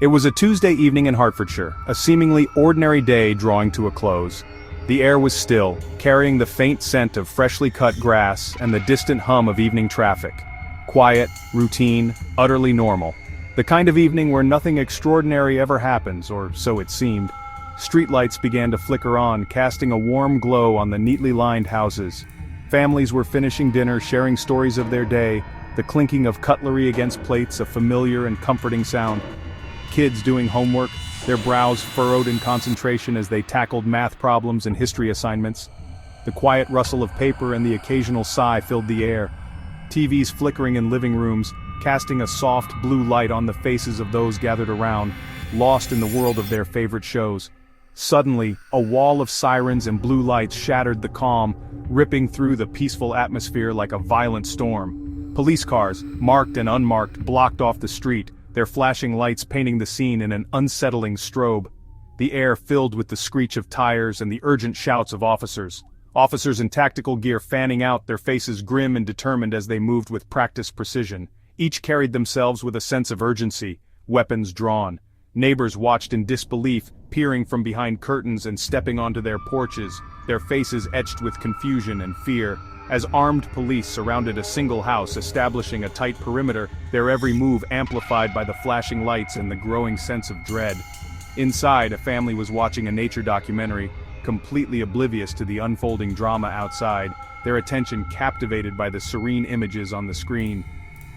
It was a Tuesday evening in Hertfordshire, a seemingly ordinary day drawing to a close. The air was still, carrying the faint scent of freshly cut grass and the distant hum of evening traffic. Quiet, routine, utterly normal. The kind of evening where nothing extraordinary ever happens, or so it seemed. Streetlights began to flicker on, casting a warm glow on the neatly lined houses. Families were finishing dinner, sharing stories of their day, the clinking of cutlery against plates, a familiar and comforting sound. Kids doing homework, their brows furrowed in concentration as they tackled math problems and history assignments. The quiet rustle of paper and the occasional sigh filled the air. TVs flickering in living rooms, casting a soft blue light on the faces of those gathered around, lost in the world of their favorite shows. Suddenly, a wall of sirens and blue lights shattered the calm, ripping through the peaceful atmosphere like a violent storm. Police cars, marked and unmarked, blocked off the street, their flashing lights painting the scene in an unsettling strobe. The air filled with the screech of tires and the urgent shouts of officers. Officers in tactical gear fanning out, their faces grim and determined as they moved with practiced precision. Each carried themselves with a sense of urgency, weapons drawn. Neighbors watched in disbelief, peering from behind curtains and stepping onto their porches, their faces etched with confusion and fear. As armed police surrounded a single house, establishing a tight perimeter, their every move amplified by the flashing lights and the growing sense of dread. Inside, a family was watching a nature documentary, completely oblivious to the unfolding drama outside, their attention captivated by the serene images on the screen.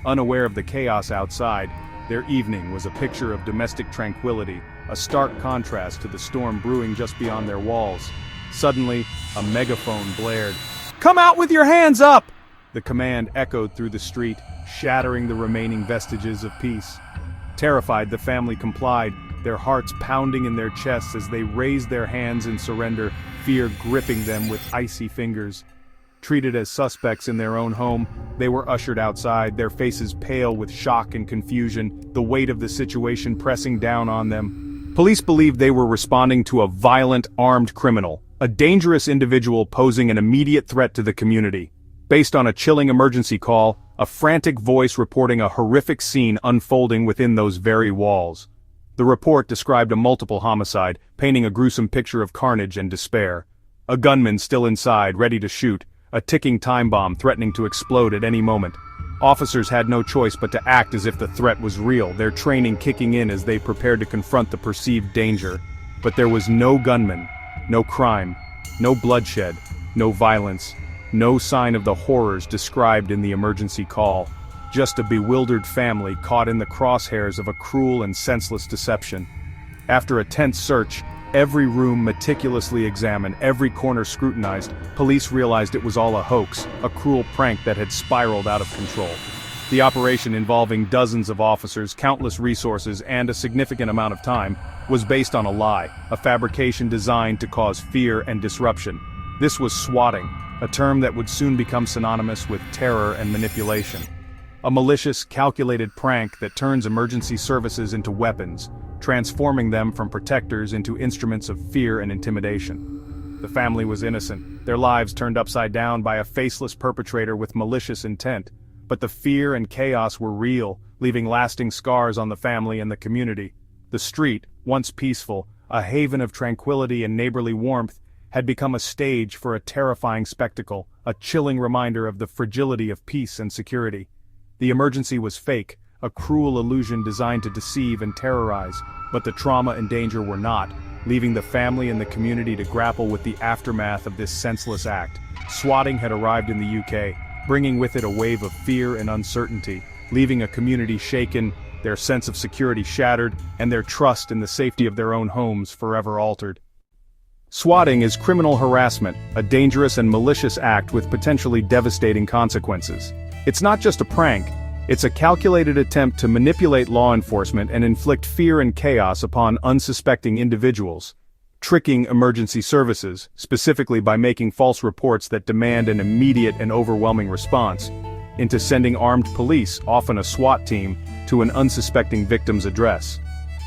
Unaware of the chaos outside, their evening was a picture of domestic tranquility, a stark contrast to the storm brewing just beyond their walls. Suddenly, a megaphone blared. "Come out with your hands up!" The command echoed through the street, shattering the remaining vestiges of peace. Terrified, the family complied, their hearts pounding in their chests as they raised their hands in surrender, fear gripping them with icy fingers. Treated as suspects in their own home, they were ushered outside, their faces pale with shock and confusion, the weight of the situation pressing down on them. Police believed they were responding to a violent, armed criminal, a dangerous individual posing an immediate threat to the community. Based on a chilling emergency call, a frantic voice reporting a horrific scene unfolding within those very walls. The report described a multiple homicide, painting a gruesome picture of carnage and despair. A gunman still inside, ready to shoot, a ticking time bomb threatening to explode at any moment. Officers had no choice but to act as if the threat was real, their training kicking in as they prepared to confront the perceived danger. But there was no gunman, no crime, no bloodshed, no violence, no sign of the horrors described in the emergency call. Just a bewildered family caught in the crosshairs of a cruel and senseless deception. After a tense search, every room meticulously examined, every corner scrutinized, police realized it was all a hoax, a cruel prank that had spiraled out of control. The operation, involving dozens of officers, countless resources, and a significant amount of time, was based on a lie, a fabrication designed to cause fear and disruption. This was swatting, a term that would soon become synonymous with terror and manipulation. A malicious, calculated prank that turns emergency services into weapons, transforming them from protectors into instruments of fear and intimidation. The family was innocent, their lives turned upside down by a faceless perpetrator with malicious intent. But the fear and chaos were real, leaving lasting scars on the family and the community. The street, once peaceful, a haven of tranquility and neighborly warmth, had become a stage for a terrifying spectacle, a chilling reminder of the fragility of peace and security. The emergency was fake, a cruel illusion designed to deceive and terrorize, but the trauma and danger were not, leaving the family and the community to grapple with the aftermath of this senseless act. Swatting had arrived in the UK, bringing with it a wave of fear and uncertainty, leaving a community shaken, their sense of security shattered, and their trust in the safety of their own homes forever altered. Swatting is criminal harassment, a dangerous and malicious act with potentially devastating consequences. It's not just a prank, it's a calculated attempt to manipulate law enforcement and inflict fear and chaos upon unsuspecting individuals, tricking emergency services, specifically by making false reports that demand an immediate and overwhelming response, into sending armed police, often a SWAT team, to an unsuspecting victim's address.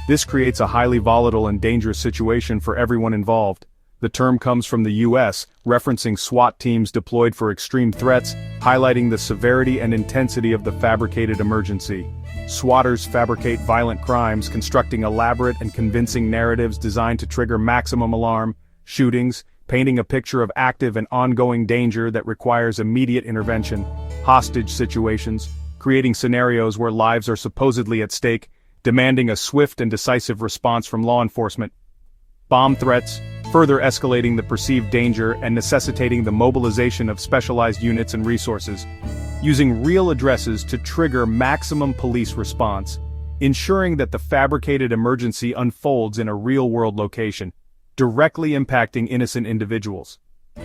This creates a highly volatile and dangerous situation for everyone involved. The term comes from the US, referencing SWAT teams deployed for extreme threats, highlighting the severity and intensity of the fabricated emergency. Swatters fabricate violent crimes, constructing elaborate and convincing narratives designed to trigger maximum alarm, shootings, painting a picture of active and ongoing danger that requires immediate intervention, hostage situations, creating scenarios where lives are supposedly at stake, demanding a swift and decisive response from law enforcement. Bomb threats, further escalating the perceived danger and necessitating the mobilization of specialized units and resources, using real addresses to trigger maximum police response, ensuring that the fabricated emergency unfolds in a real-world location, directly impacting innocent individuals.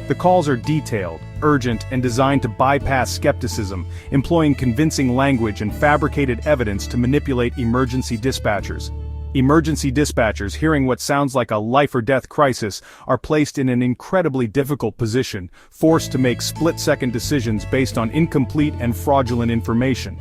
The calls are detailed, urgent, and designed to bypass skepticism, employing convincing language and fabricated evidence to manipulate emergency dispatchers. Emergency dispatchers, hearing what sounds like a life-or-death crisis, are placed in an incredibly difficult position, forced to make split-second decisions based on incomplete and fraudulent information.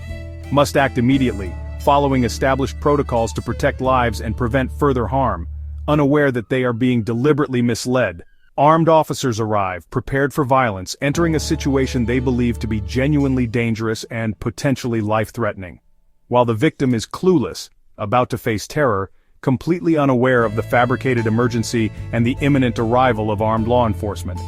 Must act immediately, following established protocols to protect lives and prevent further harm, unaware that they are being deliberately misled. Armed officers arrive, prepared for violence, entering a situation they believe to be genuinely dangerous and potentially life-threatening. While the victim is clueless, about to face terror, completely unaware of the fabricated emergency and the imminent arrival of armed law enforcement.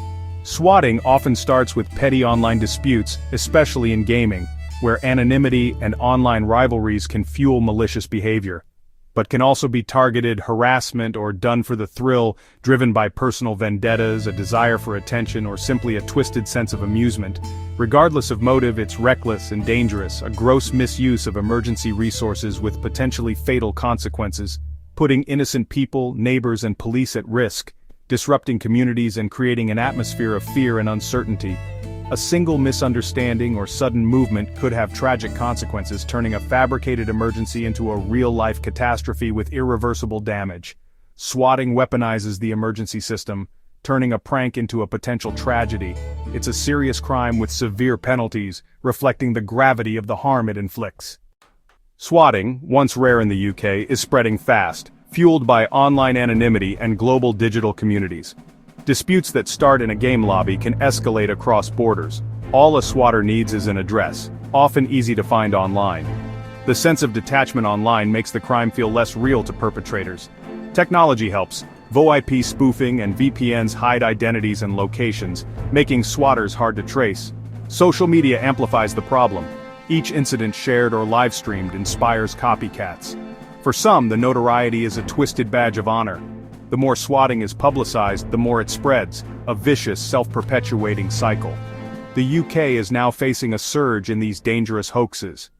Swatting often starts with petty online disputes, especially in gaming, where anonymity and online rivalries can fuel malicious behavior, but can also be targeted harassment or done for the thrill, driven by personal vendettas, a desire for attention, or simply a twisted sense of amusement. Regardless of motive, it's reckless and dangerous, a gross misuse of emergency resources with potentially fatal consequences, putting innocent people, neighbors, and police at risk, disrupting communities and creating an atmosphere of fear and uncertainty. A single misunderstanding or sudden movement could have tragic consequences, turning a fabricated emergency into a real-life catastrophe with irreversible damage. Swatting weaponizes the emergency system, turning a prank into a potential tragedy. It's a serious crime with severe penalties, reflecting the gravity of the harm it inflicts. Swatting, once rare in the UK, is spreading fast, fueled by online anonymity and global digital communities. Disputes that start in a game lobby can escalate across borders. All a swatter needs is an address, often easy to find online. The sense of detachment online makes the crime feel less real to perpetrators. Technology helps. VoIP spoofing and VPNs hide identities and locations, making swatters hard to trace. Social media amplifies the problem. Each incident shared or live-streamed inspires copycats. For some, the notoriety is a twisted badge of honor. The more swatting is publicized, the more it spreads, a vicious, self-perpetuating cycle. The UK is now facing a surge in these dangerous hoaxes.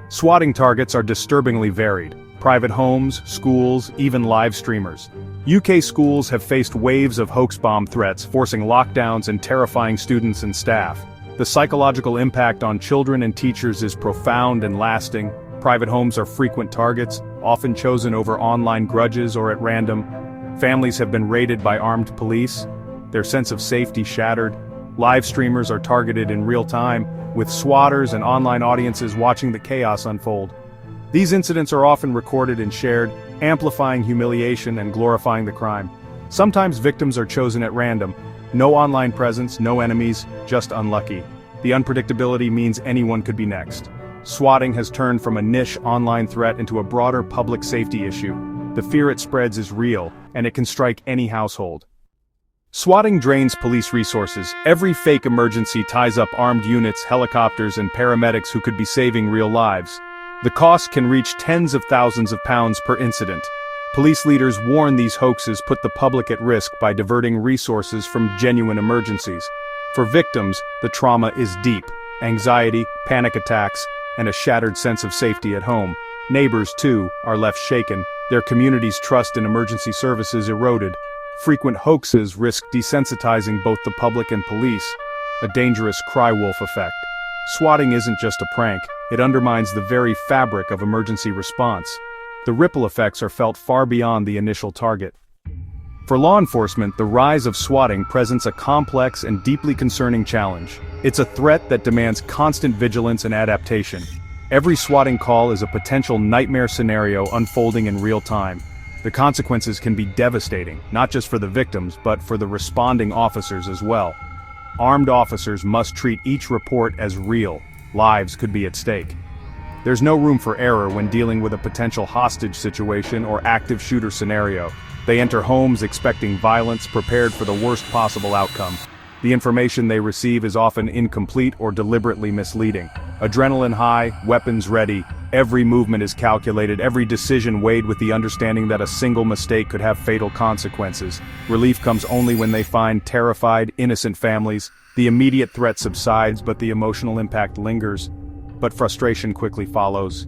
Swatting targets are disturbingly varied: private homes, schools, even live streamers. UK schools have faced waves of hoax bomb threats, forcing lockdowns and terrifying students and staff. The psychological impact on children and teachers is profound and lasting. Private homes are frequent targets, often chosen over online grudges or at random. Families have been raided by armed police, their sense of safety shattered. Live streamers are targeted in real time, with swatters and online audiences watching the chaos unfold. These incidents are often recorded and shared, amplifying humiliation and glorifying the crime. Sometimes victims are chosen at random. No online presence, no enemies, just unlucky. The unpredictability means anyone could be next. Swatting has turned from a niche online threat into a broader public safety issue. The fear it spreads is real, and it can strike any household. Swatting drains police resources. Every fake emergency ties up armed units, helicopters, and paramedics who could be saving real lives. The cost can reach tens of thousands of pounds per incident. Police leaders warn these hoaxes put the public at risk by diverting resources from genuine emergencies. For victims, the trauma is deep: anxiety, panic attacks, and a shattered sense of safety at home. Neighbors, too, are left shaken, their community's trust in emergency services eroded. Frequent hoaxes risk desensitizing both the public and police, a dangerous cry-wolf effect. Swatting isn't just a prank, it undermines the very fabric of emergency response. The ripple effects are felt far beyond the initial target. For law enforcement, the rise of swatting presents a complex and deeply concerning challenge. It's a threat that demands constant vigilance and adaptation. Every swatting call is a potential nightmare scenario unfolding in real time. The consequences can be devastating, not just for the victims, but for the responding officers as well. Armed officers must treat each report as real. Lives could be at stake. There's no room for error when dealing with a potential hostage situation or active shooter scenario. They enter homes expecting violence, prepared for the worst possible outcome. The information they receive is often incomplete or deliberately misleading. Adrenaline high, weapons ready, every movement is calculated, every decision weighed with the understanding that a single mistake could have fatal consequences. Relief comes only when they find terrified, innocent families. The immediate threat subsides, but the emotional impact lingers. But frustration quickly follows.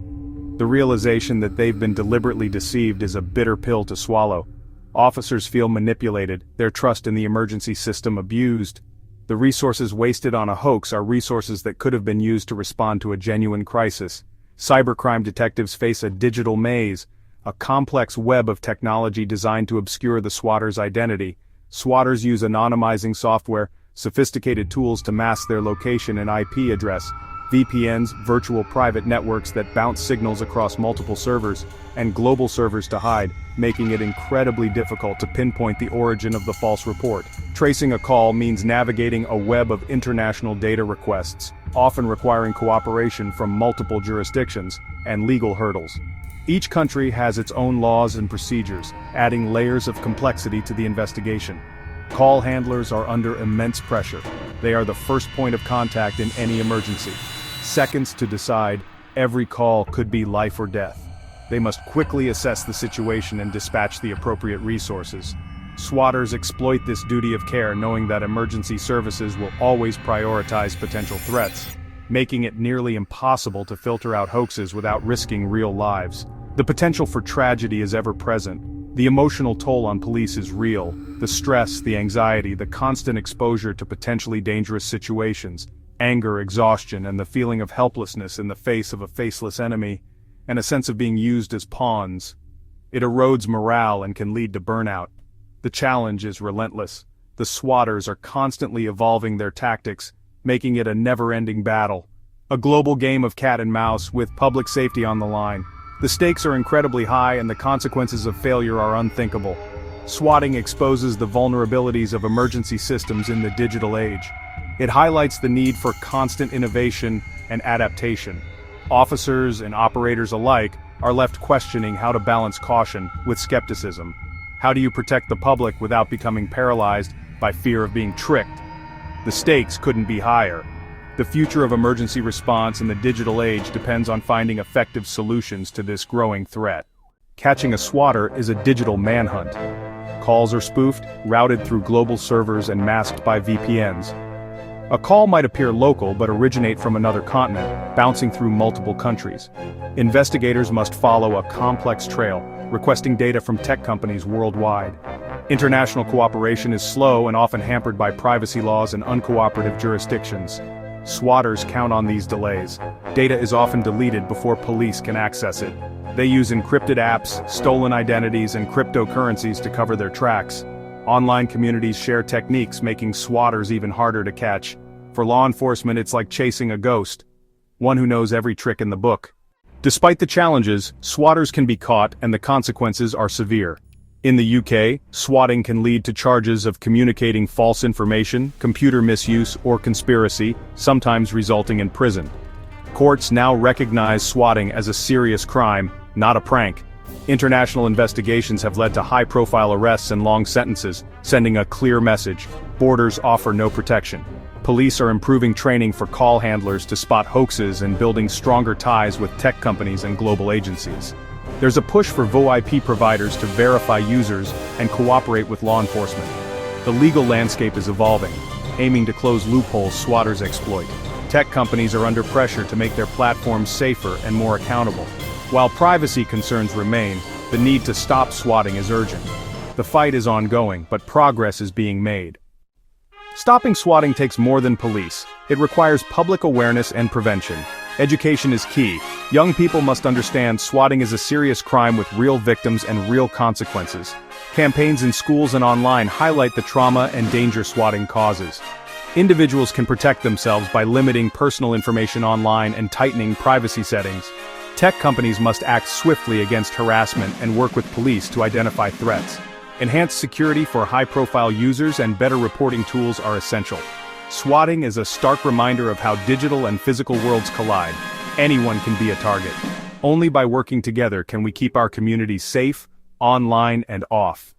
The realization that they've been deliberately deceived is a bitter pill to swallow. Officers feel manipulated, their trust in the emergency system abused. The resources wasted on a hoax are resources that could have been used to respond to a genuine crisis. Cybercrime detectives face a digital maze, a complex web of technology designed to obscure the swatter's identity. Swatters use anonymizing software, sophisticated tools to mask their location and IP address, VPNs, virtual private networks that bounce signals across multiple servers, and global servers to hide, making it incredibly difficult to pinpoint the origin of the false report. Tracing a call means navigating a web of international data requests, often requiring cooperation from multiple jurisdictions, and legal hurdles. Each country has its own laws and procedures, adding layers of complexity to the investigation. Call handlers are under immense pressure. They are the first point of contact in any emergency. Seconds to decide, every call could be life or death. They must quickly assess the situation and dispatch the appropriate resources. Swatters exploit this duty of care, knowing that emergency services will always prioritize potential threats, making it nearly impossible to filter out hoaxes without risking real lives. The potential for tragedy is ever present. The emotional toll on police is real. The stress, the anxiety, the constant exposure to potentially dangerous situations, anger, exhaustion, and the feeling of helplessness in the face of a faceless enemy, and a sense of being used as pawns. It erodes morale and can lead to burnout. The challenge is relentless. The swatters are constantly evolving their tactics, making it a never-ending battle. A global game of cat and mouse with public safety on the line. The stakes are incredibly high and the consequences of failure are unthinkable. Swatting exposes the vulnerabilities of emergency systems in the digital age. It highlights the need for constant innovation and adaptation. Officers and operators alike are left questioning how to balance caution with skepticism. How do you protect the public without becoming paralyzed by fear of being tricked? The stakes couldn't be higher. The future of emergency response in the digital age depends on finding effective solutions to this growing threat. Catching a swatter is a digital manhunt. Calls are spoofed, routed through global servers and masked by VPNs. A call might appear local but originate from another continent, bouncing through multiple countries. Investigators must follow a complex trail, requesting data from tech companies worldwide. International cooperation is slow and often hampered by privacy laws and uncooperative jurisdictions. Swatters count on these delays. Data is often deleted before police can access it. They use encrypted apps, stolen identities, and cryptocurrencies to cover their tracks. Online communities share techniques, making swatters even harder to catch. For law enforcement, it's like chasing a ghost, one who knows every trick in the book. Despite the challenges, swatters can be caught and the consequences are severe. In the UK, swatting can lead to charges of communicating false information, computer misuse, or conspiracy, sometimes resulting in prison. Courts now recognize swatting as a serious crime, not a prank. International investigations have led to high-profile arrests and long sentences, sending a clear message: borders offer no protection. Police are improving training for call handlers to spot hoaxes and building stronger ties with tech companies and global agencies. There's a push for VoIP providers to verify users and cooperate with law enforcement. The legal landscape is evolving, aiming to close loopholes swatters exploit. Tech companies are under pressure to make their platforms safer and more accountable. While privacy concerns remain, the need to stop swatting is urgent. The fight is ongoing, but progress is being made. Stopping swatting takes more than police. It requires public awareness and prevention. Education is key. Young people must understand swatting is a serious crime with real victims and real consequences. Campaigns in schools and online highlight the trauma and danger swatting causes. Individuals can protect themselves by limiting personal information online and tightening privacy settings. Tech companies must act swiftly against harassment and work with police to identify threats. Enhanced security for high-profile users and better reporting tools are essential. Swatting is a stark reminder of how digital and physical worlds collide. Anyone can be a target. Only by working together can we keep our communities safe, online and off.